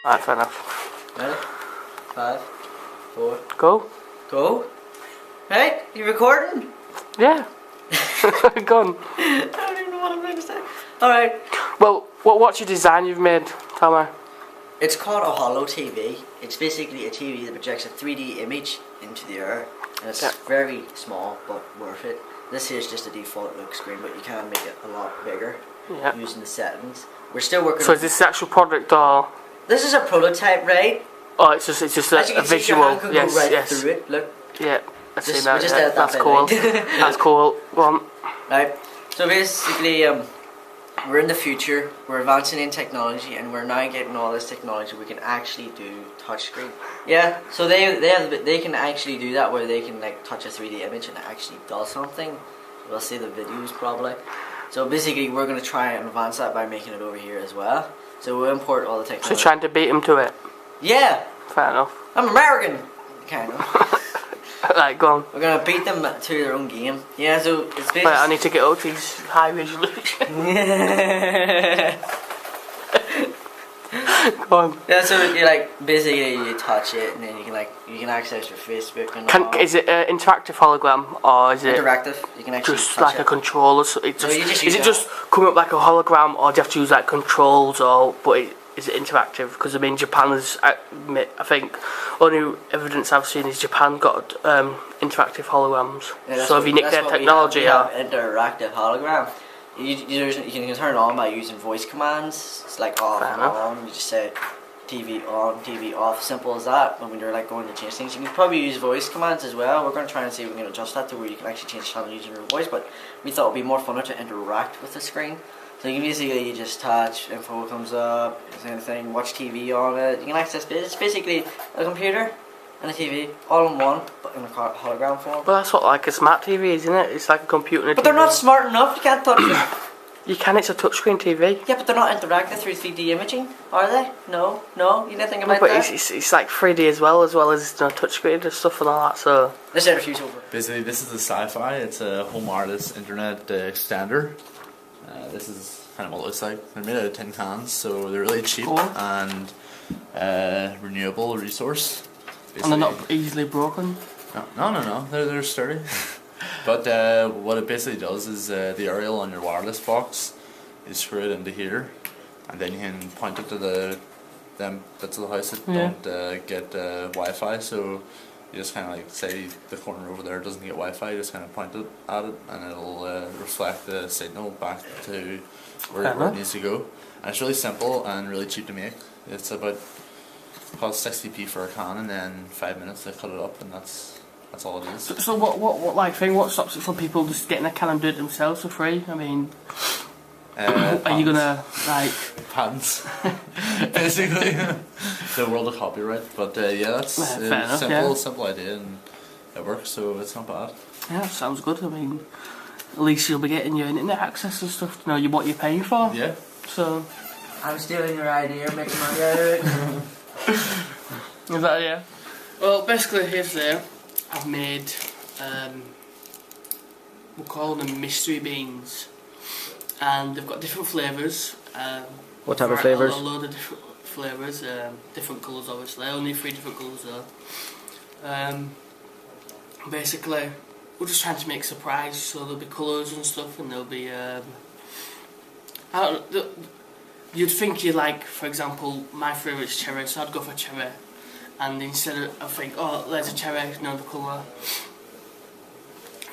Alright, fair enough. Ready? 5, 4. Go. Go. Right? You recording? Yeah. Go on. I don't even know what I'm going to say. Alright. Well, what's your design you've made? Tell me. It's called a holo TV. It's basically a TV that projects a 3D image into the air. And it's very small, but worth it. This here is just a default look screen, but you can make it a lot bigger using the settings. We're still working. So is this the actual product or? This is a prototype, right? Oh, it's just a visual. Your hand could go right yes. through it. Look. Yeah, I've seen that. Just That's cool. That's cool. Go on. Right. So basically, we're in the future. We're advancing in technology, and we're now getting all this technology. We can actually do touchscreen. Yeah. So they can actually do that where they can like touch a 3D image and it actually does something. We'll see the videos probably. So basically, we're gonna try and advance that by making it over here as well. So we'll import all the technology. So trying to beat him to it. Yeah. Fair enough. I'm American. Kind of. Right, go on. We're gonna beat them to their own game. Yeah, so it's basically. Right, I need to get up to these high resolution. Go on. Yeah, so you like basically you touch it and then you can access your Facebook and all. Is it an interactive hologram or is it interactive? You can actually just touch like it. a controller? So it just, No, you just is it just coming up like a hologram, or do you have to use like controls, or is it interactive? Because I mean, Japan has, I think, only evidence I've seen is Japan got interactive holograms. Yeah, so have you nicked their technology? We have interactive hologram. You can turn it on by using voice commands. It's like off and on. You just say TV on, TV off. Simple as that. And when you're like going to change things, you can probably use voice commands as well. We're going to try and see if we can adjust that to where you can actually change channel using your voice. But we thought it would be more fun to interact with the screen. So you can basically you just touch, info comes up, anything, watch TV on it. You can access it. It's basically a computer and a TV all in one, but in a hologram form. Well, that's what like a smart TV is, isn't it? It's like a computer and a But TV. they're not smart enough. You can't touch them. You can. It's a touchscreen TV. Yeah, but they're not interactive through 3D imaging, are they? No. You didn't think about but that? it's like 3D as well as touchscreen and stuff and all that. So let's introduce over. Basically, this is a sci-fi. It's a home artist internet extender. This is kind of what it looks like. They're made out of tin cans, so they're really cheap and renewable resource. Basically. And they're not easily broken? No. They're sturdy. But what it basically does is the aerial on your wireless box is screwed into here, and then you can point it to them bits of the house that don't get Wi-Fi. So you just kind of like say the corner over there doesn't get Wi-Fi. You just kind of point it at it, and it'll reflect the signal back to where it needs to go. And it's really simple and really cheap to make. It's about costs 60p for a can, and then 5 minutes to cut it up, and that's all it is. So what stops it from people just getting a can and do it themselves for free? I mean, are you gonna like patents? Basically, the world of copyright. But yeah, that's simple idea, and it works, so it's not bad. Yeah, sounds good. I mean, at least you'll be getting your internet access and stuff to know what you're paying for. Yeah. So I'm stealing your idea, making money out of it. Is that yeah? Well, basically here's there. I've made, we'll call them mystery beans, and they've got different flavours. What type of flavours? A load of different flavours, different colours obviously, only 3 different colours though. Basically, we're just trying to make a surprise, so there'll be colours and stuff, and there'll be, I don't know, you'd think you like, for example, my favourite is cherry, so I'd go for cherry. And instead of, I think, oh, there's a cherry, no the colour.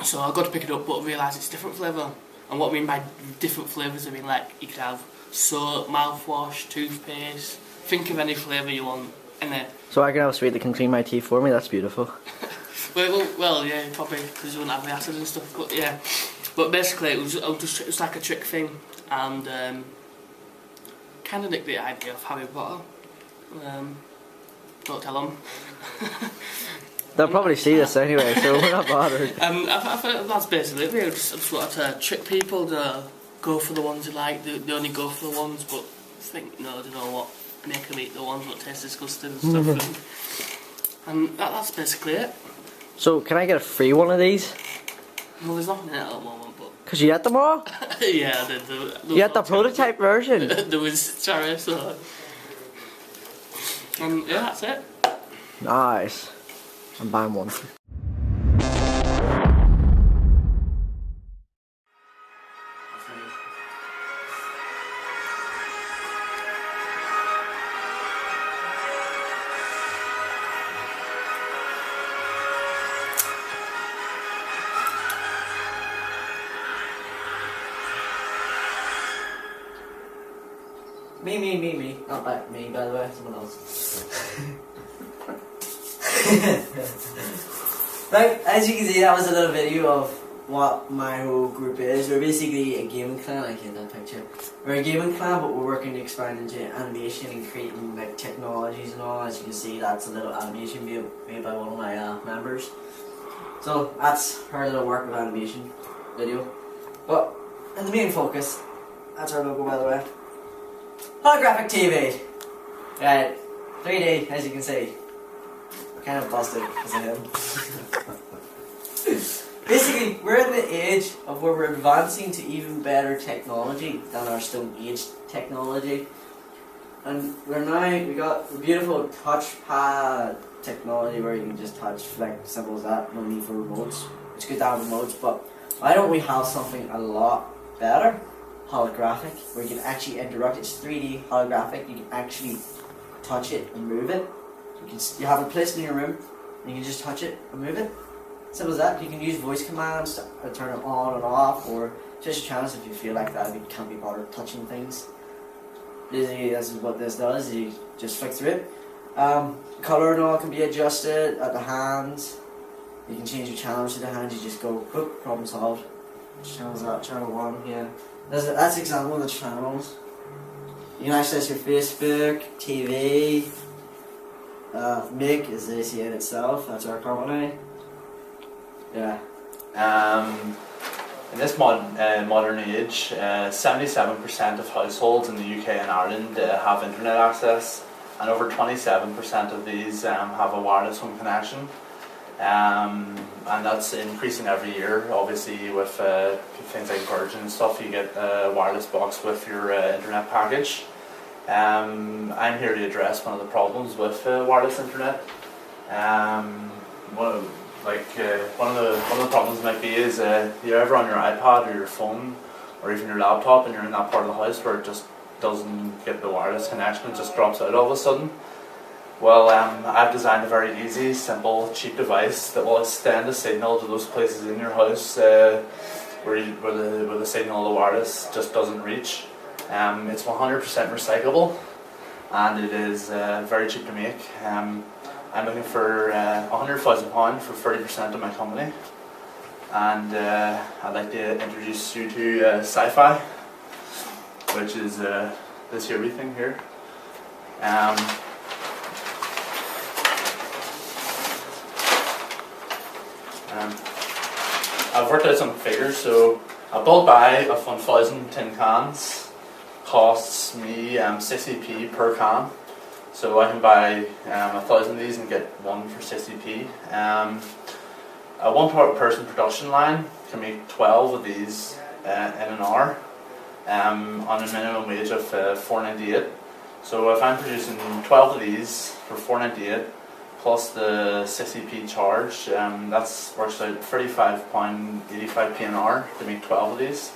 So I got to pick it up, but I realise it's different flavour. And what I mean by different flavours, I mean like you could have soap, mouthwash, toothpaste. Think of any flavour you want in there. So I can have a sweet that can clean my teeth for me. That's beautiful. well, yeah, probably because you wouldn't have the acid and stuff. But yeah, but basically it was like a trick thing, and kind of nicked the idea of Harry Potter. Don't tell them. They'll probably see this anyway, so we're not bothered. I think that's basically it. I just wanted to trick people to go for the ones they like. They only go for the ones, but think no, they know what, make them eat the ones that taste disgusting and stuff. And that's basically it. So can I get a free one of these? Well, there's nothing in it at the moment, but. Cause you had them all? Yeah, I did. You had the prototype version? There was cherry, so And yeah, that's it. Nice. I'm buying one. Me. Not by me, by the way, someone else. Right, as you can see, that was a little video of what my whole group is. We're basically a gaming clan. I hate that picture. We're a gaming clan, but we're working to expand into animation and creating like technologies and all. As you can see, that's a little animation made by one of my members. So that's her little work of animation video. But and the main focus, that's our logo, by the way. Holographic TV. Right, 3D, as you can see. Kind of busted because of him. Basically, we're in the age of where we're advancing to even better technology than our Stone Age technology. And we got the beautiful touchpad technology where you can just touch like simple as that, no need for remotes. It's good to have remotes, but why don't we have something a lot better? Holographic, where you can actually interact. It's 3D holographic. You can actually touch it and move it. You have it placed in your room, and you can just touch it and move it. Simple as that. You can use voice commands to turn it on and off, or just a chance if you feel like that you can't be bothered touching things. Basically, this is what this does. You just flick through it. Color and all can be adjusted at the hands. You can change your channels to the hands. You just go, whoop, problem solved. Which channel is that? Channel 1, yeah. That's an example of the channels. You can access your Facebook, TV. Mick is the ACN itself. That's our company. Yeah. In this modern age, 77% of households in the UK and Ireland have internet access, and over 27% of these have a wireless home connection. And that's increasing every year. Obviously, with things like Virgin and stuff, you get a wireless box with your internet package. I'm here to address one of the problems with wireless internet. One of the problems might be is you're ever on your iPad or your phone or even your laptop, and you're in that part of the house where it just doesn't get the wireless connection. It just drops out all of a sudden. Well, I've designed a very easy, simple, cheap device that will extend the signal to those places in your house where the signal of the wireless just doesn't reach. It's 100% recyclable, and it is very cheap to make. I'm looking for £100,000 for 30% of my company, and I'd like to introduce you to Sci-Fi, which is this here thing here. I've worked out some figures. So a bulk buy of 1,000 tin cans costs me 60p per can. So I can buy 1,000 of these and get one for 60p. A one-person production line can make 12 of these in an hour on a minimum wage of $4.98. So if I'm producing 12 of these for $4.98 plus the 60p charge, that works out £35.85 an hour to make 12 of these.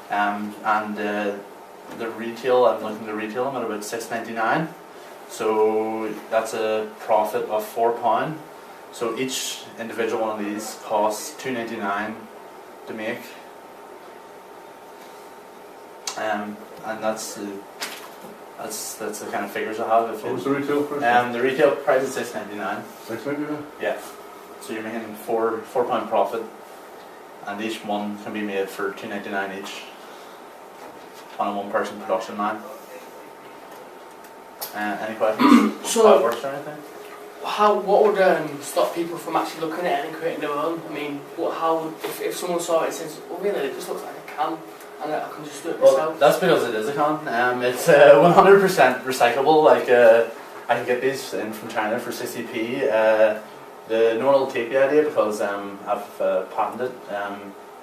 And the retail, I'm looking to retail them at about $6.99. So that's a profit of £4. So each individual one of these costs $2.99 to make, and that's the kind of figures I have. What was the retail price? The retail price is $6.99. $6.99? Yeah. So you're making £4 profit, and each one can be made for $2.99 each on a one-person production line. Any questions? So, how it works or anything? What would stop people from actually looking at it and creating their own? I mean, if someone saw it and says, "Oh, really? It just looks like a can," and I can just do it myself. Well, that's because it is a can. It's 100% recyclable. Like I can get these in from China for 60p. No one will take the idea because I've patented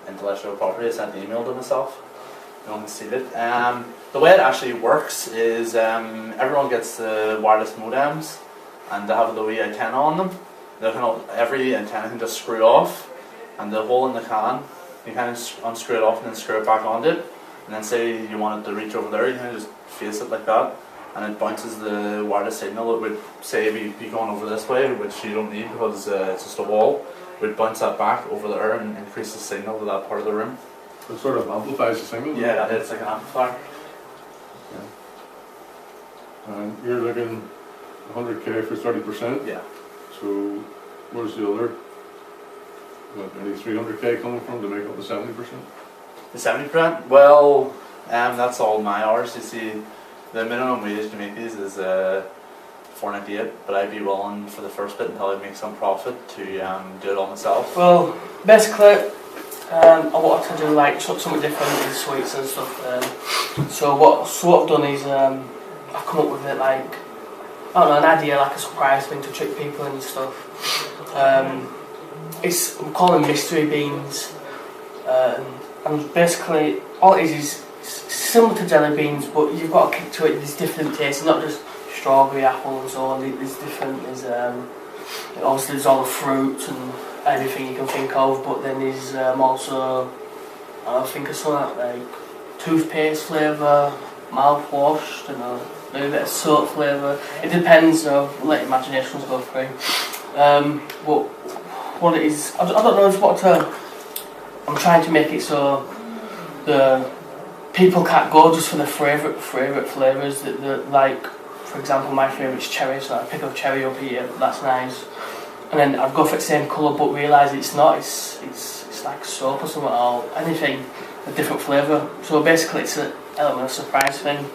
intellectual property. I sent the email to myself. unseal it. The way it actually works is everyone gets the wireless modems, and they have the wee antenna on them. Every antenna can just screw off, and the hole in the can, you kind of unscrew it off and then screw it back onto it. And then say you want it to reach over there, you can just face it like that, and it bounces the wireless signal. It would say be going over this way, which you don't need because it's just a wall. It would bounce that back over there and increase the signal to that part of the room. So it sort of amplifies the signal? Yeah, it's like an amplifier. Yeah. And you're looking 100k for 30%? Yeah. So where's the other, only 300k coming from to make up the 70%? The 70%? Well, that's all my hours. You see, the minimum wage to make these is $4.98, but I'd be willing for the first bit until I make some profit to do it all myself. Well, basically, I wanted to do like something different with sweets and stuff. So what I've done is I've come up with it like, I don't know, an idea, like a surprise thing to trick people and stuff. I'm calling mystery beans, and basically all it is similar to jelly beans, but you've got a kick to it. There's different tastes, not just strawberry, apple and so on. There's different. Obviously there's all the fruit and everything you can think of, but then there's also, I think of something like toothpaste flavour, mouthwash, maybe a bit of soap flavour. It depends, let imaginations go free. But what it is, I don't know what to. I'm trying to make it so the people can't go just for the favourite flavours. That like, for example, my favourite is cherry, so I pick a cherry up here. That's nice. And then I'd go for the same colour, but realise it's not. It's like soap or something, or anything, a different flavour. So basically, it's an element of surprise thing.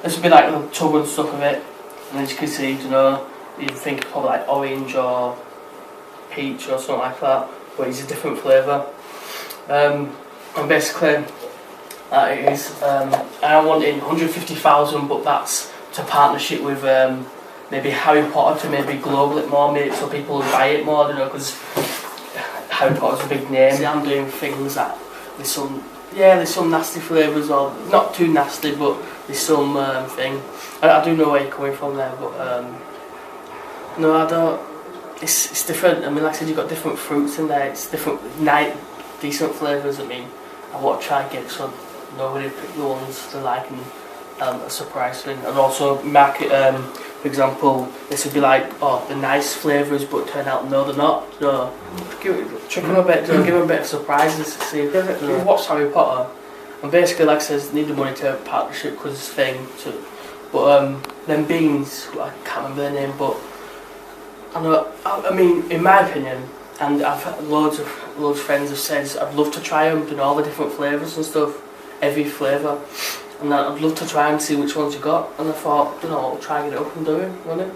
This would be like the tub and stuff of it, and as you can see, you think probably like orange or peach or something like that, but it's a different flavour. And basically, that it is. I wanted 150,000, but that's to partnership with maybe Harry Potter to maybe global it more, maybe so people will buy it more, because Harry Potter's a big name. See, I'm doing things that there's some nasty flavours, or not too nasty, but there's some thing. I do know where you're coming from there, but no, I don't. It's different. I mean, like I said, you've got different fruits in there. It's different, decent flavours. I mean, I want to try and get so nobody pick the ones they like, and a surprise thing. And also market, for example, this would be like, the nice flavours, but turn out no, they're not. Trick them a bit, give them a bit of surprises. See, we've watched Harry Potter, and basically, like I said, need the money to have a partnership because it's thing. But them beans, I can't remember their name, but I mean, in my opinion, and I've had loads of friends have said I'd love to try them, all the different flavours and stuff, every flavour, and I'd love to try and see which ones you got. And I thought, I'll try and get it up and do it, won't it?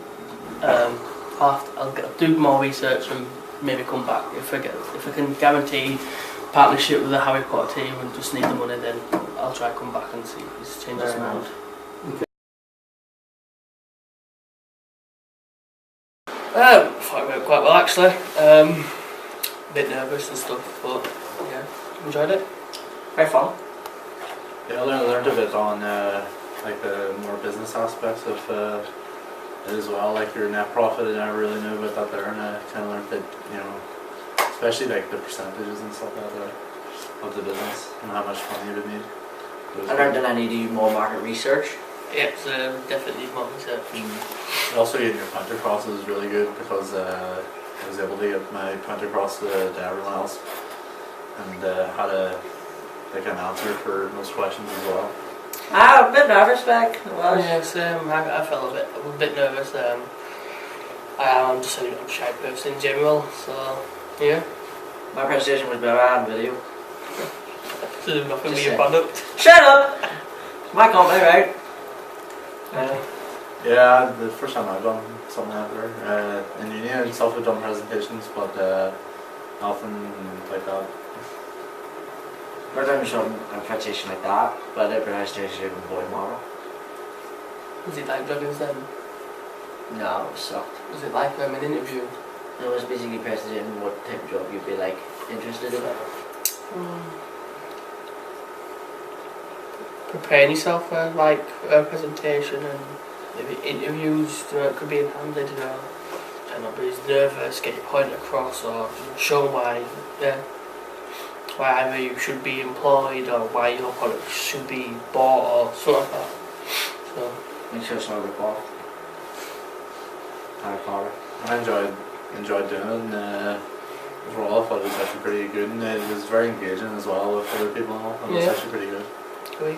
I'll do more research and maybe come back if I can guarantee partnership with the Harry Potter team and just need the money. Then I'll try and come back and see if it's changed his mind. I thought it went quite well actually. A bit nervous and stuff, but yeah, enjoyed it. Very fun. Yeah, I learned a bit on like the more business aspects of it as well. Like your net profit, I never really knew about that there, and I kind of learned that, especially like the percentages and stuff like that of the business and how much money you would need. I learned that I need to do more market research. Yeah, so definitely more research. Also, getting your point across is really good because I was able to get my point across to everyone else, and had an answer for most questions as well. A bit nervous back. Yeah, same. I felt a bit nervous. I'm just a shy person in general, so yeah. My presentation was better on video. So nothing with your product. Shut up! My company, right? Yeah, the first time I've done something like that in uni and stuff, I've done presentations, but nothing like that. First time I saw a presentation like that, but I did a presentation with boy model. Was it like dragons then? No, it sucked. Was it like an interview? It was basically presenting what type of job you'd be like interested in. preparing yourself for like a presentation and maybe interviews. It could be in handed, try not to be as nervous, get your point across, or show why either you should be employed or why your product should be bought or something like that. So Make sure it's not rip off. I enjoyed doing it, and overall I thought it was actually pretty good, and it was very engaging as well with other people and all. It was Yeah. actually pretty good. agree.